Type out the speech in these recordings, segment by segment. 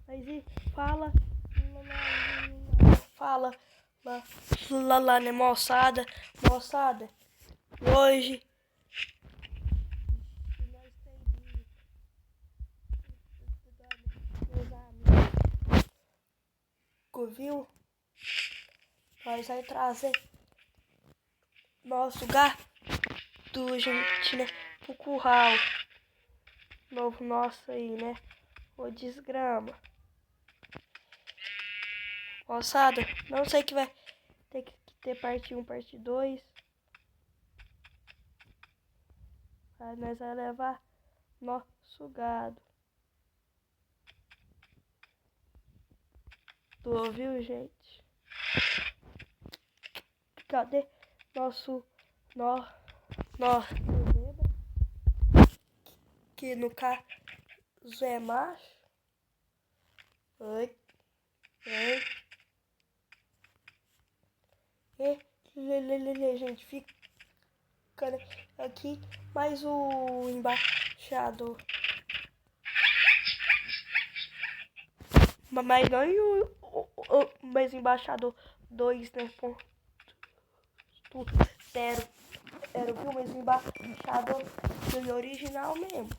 Mas e fala. Fala lá, né, moçada? Moçada, hoje nós temos meus amigos, viu? Nós vai trazer nosso gato, gente, né, pro curral novo nosso aí, né? Ô desgrama. Moçada, não sei que vai ter que ter parte 1, parte 2. Aí nós vamos levar nosso gado. Tu ouviu, gente? Cadê nosso zebra? Que no caso é macho. Oi. E gente, fica aqui mais o embaixador. Mas não mais embaixador 2, né? Ponto 0. Era, viu? Mas embaixador do original mesmo.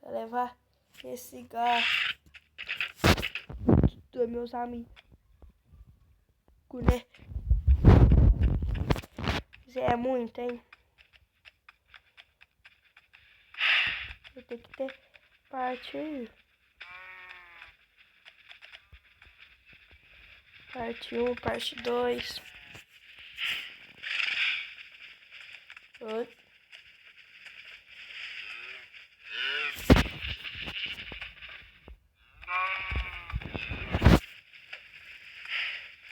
Pra levar esse gato dos meus amigos, né? É muito, hein? Eu tenho que ter parte aí. Parte 1, parte 2. Oi.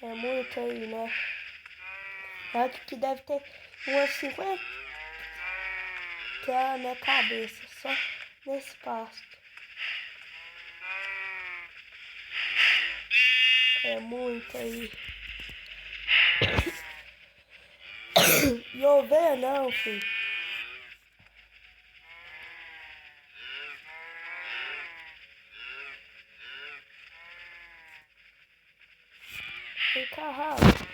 É muito aí, né? Acho que deve ter umas 50 na minha cabeça, só nesse pasto. É muito aí. E ovelha não, filho. Tem carrado.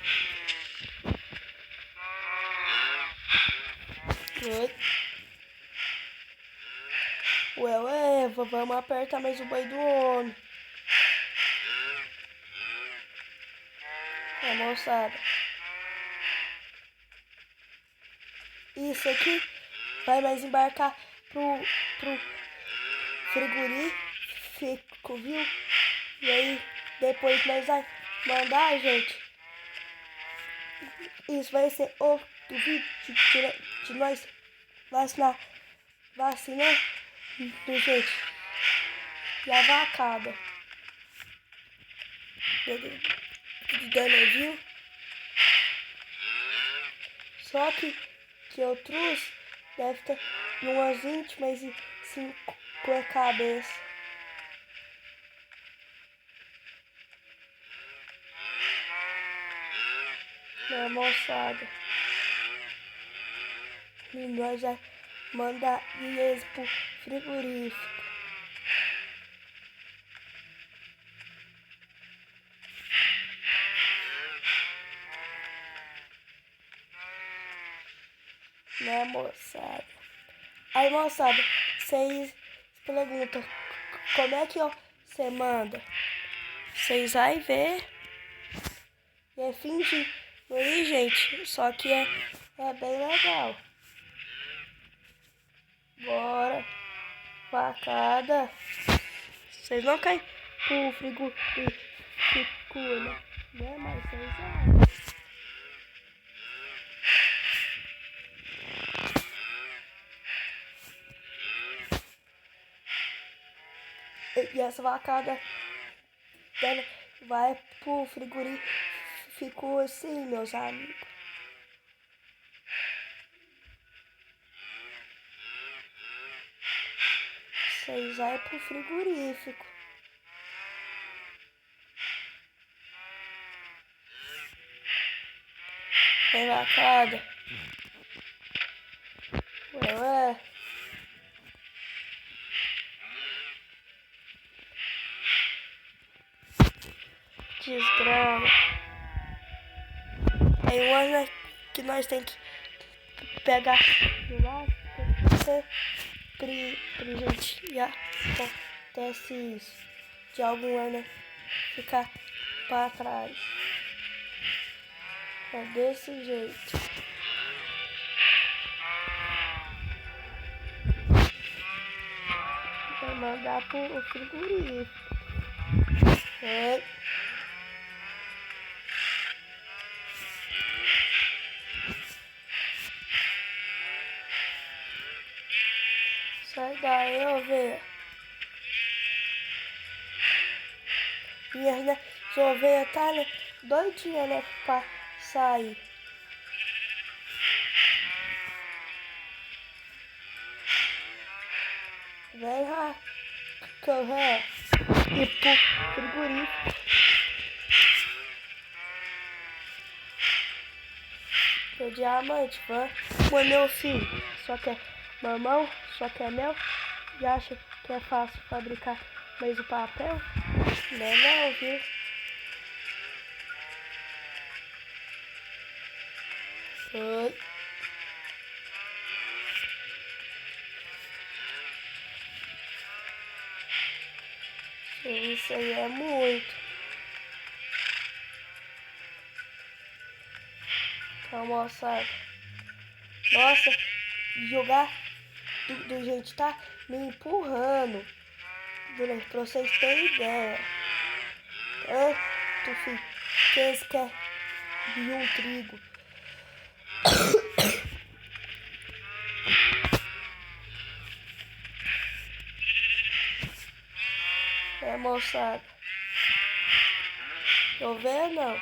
Ué, vamos apertar mais o boi do homem. É, moçada. Isso aqui vai mais embarcar pro frigorífico, viu? E aí, depois nós vai mandar, gente. Isso vai ser outro vídeo de nós vacinar, gente. E a vacada. Dana, viu? Só que eu trouxe deve ter umas 20, mas 5 cabeças. Né, moçada? E nós já mandar eles pro frigorífico. Né, moçada? Aí, moçada, vocês perguntam como é que você manda? Vocês vai ver. E é fingir aí, gente. Só que é bem legal. Bora. Vacada. Vocês não caem pro frigorífico, né? Mas vocês vão. E essa vacada dela vai pro frigorífico assim, meus amigos. Vocês vai pro frigorífico. Tem vacada. Ué. desgrama. Aí uma, né, que nós tem que pegar do lado, sempre, gente, já acontece isso. De alguma, né, ficar pra trás. É desse jeito. Vai mandar pro frigorífico. É. Sai daí, ovelha. Minhas, né, ovelhas tá, né, doidinha, né, pra sair. Vem lá, correr e pro frigorífico. O diamante, vai, meu filho, só quer mamão, só quer mel, e acha que é fácil fabricar mais o papel? Não é não, viu? Oi. Isso aí é muito. Então, moçada. Nossa, jogar do gente tá me empurrando. Pra vocês terem ideia. Tanto, filho, que eles querem um trigo. É, moçada. Tô vendo, não?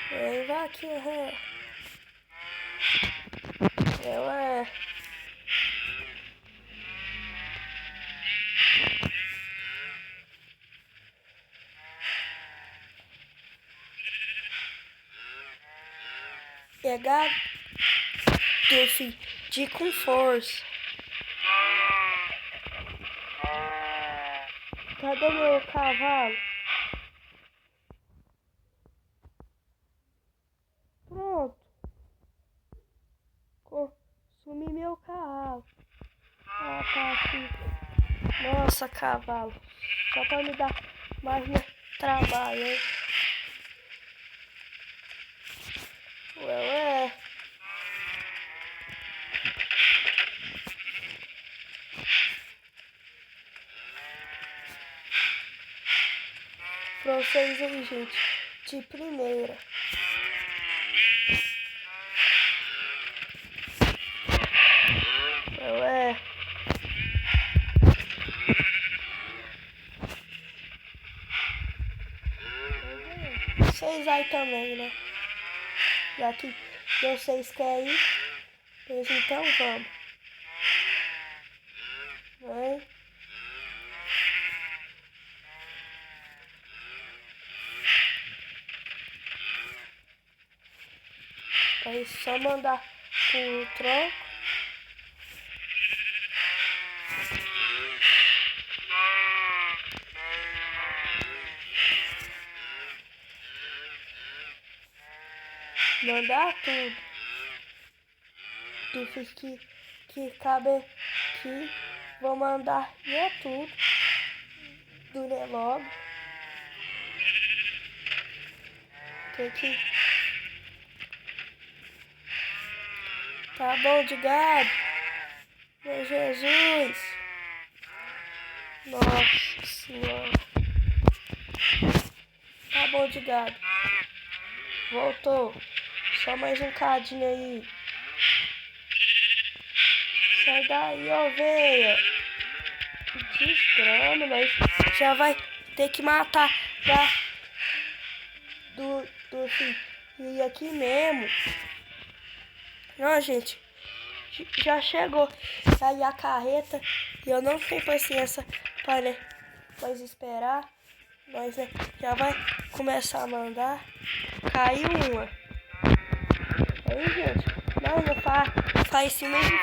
Vem, vaquinha. Ela é. Pegar do filho de com força. Cadê meu cavalo? Pronto. Consumi meu cavalo. Ah, tá aqui. Nossa, cavalo. Só pra me dar mais trabalho, hein? Ué. Pra vocês aí, gente. De primeira. Ué. Vocês aí também, né? Já que vocês querem ir, pois então vamos. Vem. Aí só mandar pro tronco. Mandar tudo. Tudo que cabe aqui. Vou mandar e é tudo. Dure logo. Que tá bom de gado. Meu Jesus. Nossa Senhora. Tá bom de gado. Voltou. Só mais um cadinho aí. Sai daí, ovelha. Que desgrama, nós já vai ter que matar do filho. E aqui mesmo. Não, gente. Já chegou aí a carreta. E eu não tenho paciência para nós esperar. Nós já vai começar a mandar. Caiu uma. Aí, gente. Não faz assim mesmo.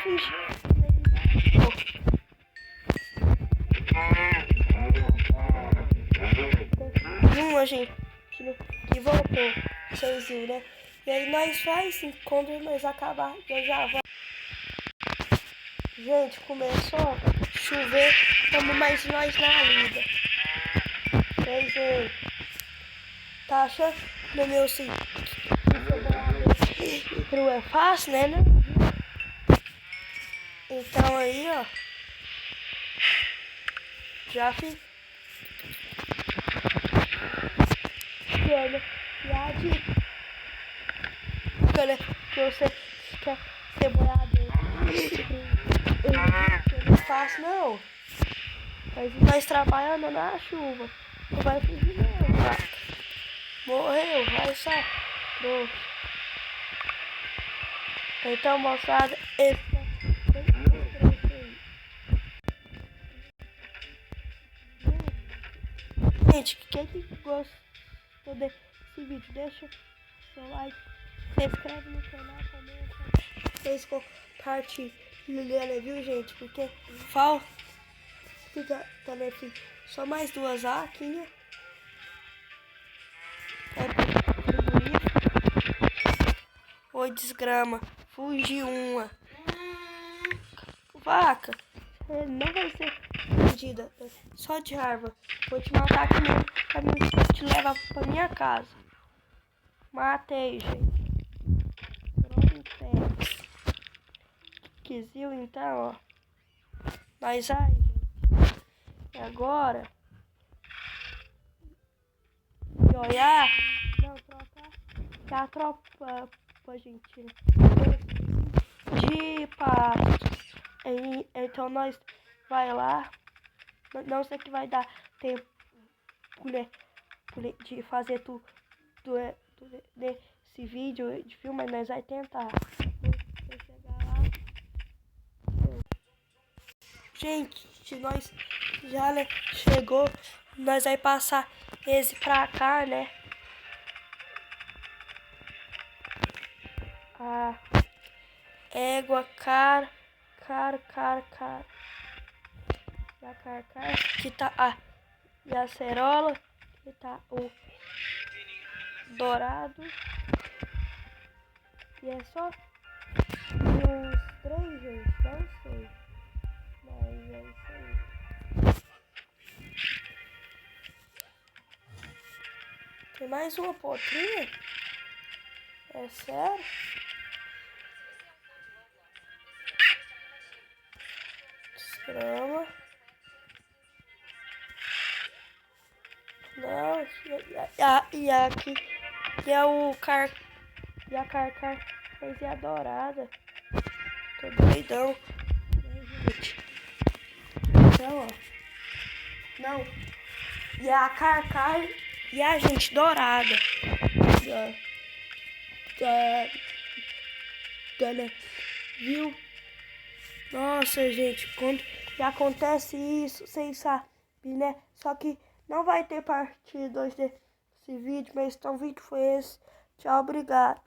uma, gente, que voltou. Vocês viram, né? E aí nós faz, quando nós acabar, eu já vou. Gente, começou a chover, estamos mais nós na lida. Vocês viram? Tá achando no meu sim? Não é fácil, né? Então aí, ó. Já fiz. E a dica que você quer ser boiadeiro. Não é fácil, não. Mas nós trabalhando na chuva. Não vai fugir, não, vaca. Morreu, vai só. Pronto. Então, moçada, esse gente, quem que gostou desse vídeo, deixa seu like, se inscreve no canal, comenta, vocês compartilhando, viu, gente? Porque falta também só mais 2 vaquinhas. Oi, desgrama, fugiu uma. Vaca, não vai ser fugida, só de raiva. Vou te matar aqui mesmo, pra mim te levar pra minha casa. Matei, gente. Quisiu então, ó. Mas aí, gente. Agora. E olhar. Não, trocar. Que a tropa, gente. De patos. Então nós vai lá. Não sei que vai dar tempo, né, de fazer tudo desse vídeo de filme, mas nós vai tentar. Vou chegar lá. Gente, nós já, né, chegou. Nós vai passar esse pra cá, né? A égua, cara. E a carcar, que tá e a cerola, que tá o dourado. E é só uns 3, gente, não sei. Mas é isso aí. Tem mais uma potrinha? É sério? Desgrama. Não, e aqui que é o e a carcar fez a dourada. Tô doidão. Então, ó. Não. E a carcar e a gente dourada. Né? Viu? Nossa, gente, quando acontece isso, vocês sabem, né? Só que não vai ter parte 2 desse vídeo, mas então o vídeo foi esse. Tchau, obrigado.